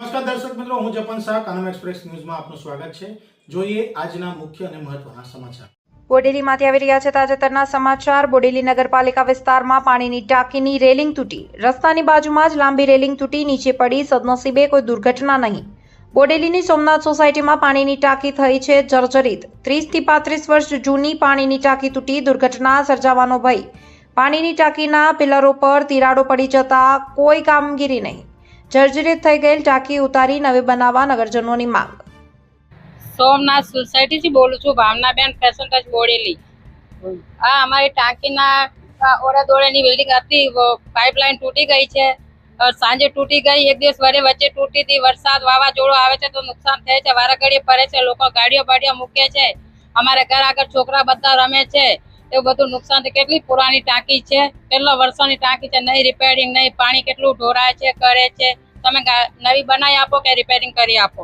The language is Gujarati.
નમસ્કાર દર્શક મિત્રો, હું જપન શાહ, કાનમ એક્સપ્રેસ ન્યૂઝમાં આપનું સ્વાગત છે। જોઈએ આજના મુખ્ય અને મહત્વના સમાચાર। બોડેલીમાંથી આવી રહ્યા છે તાજેતરના સમાચાર। બોડેલી નગરપાલિકા વિસ્તારમાં પાણીની ટાંકીની રેલિંગ તૂટી, રસ્તાની બાજુમાં જ લાંબી રેલિંગ તૂટી નીચે પડી, સદનસીબે કોઈ દુર્ઘટના નહીં। બોડેલીની સોમનાથ સોસાયટીમાં પાણીની ટાંકી થઈ છે જર્જરિત। 30 થી 35 વર્ષ જૂની પાણીની ટાંકી તૂટી, દુર્ઘટના સર્જાવાનો ભય। પાણીની ટાંકીના પિલરો પર તિરાડો પડી જતા કોઈ કામગીરી નહીં। જર્જરિત થઈ ગયેલ ટાંકી ઉતારી નવી બનાવવા નગરજનોની માંગ। सोमनाथ सोसाइटी से बोलू छू, भावनाबेन फैशन टच बोडेली। आ हमारी टाँकीना ओरा दौड़ेनी बिल्डिंग હતી, वो पाइपलाइन तूटी गई છે। સાંજે તૂટી ગઈ, એક દિવસ વચ્ચે તૂટી હતી। વરસાદ વાવાઝોડું આવે છે તો નુકસાન થાય છે, વારા ઘડીએ પડે છે, લોકો ગાડીઓ બાડીઓ મૂકે છે, અમારે ઘર આગળ છોકરા બધા રમે છે, એવું બધું નુકસાન છે। કેટલી પુરાની ટાંકી છે, કેટલા વર્ષોની ટાંકી છે, નહીં રિપેરિંગ નહીં, પાણી કેટલું ઢોરાય છે, કરે છે। તમે નવી બનાવી આપો કે રિપેરિંગ કરી આપો।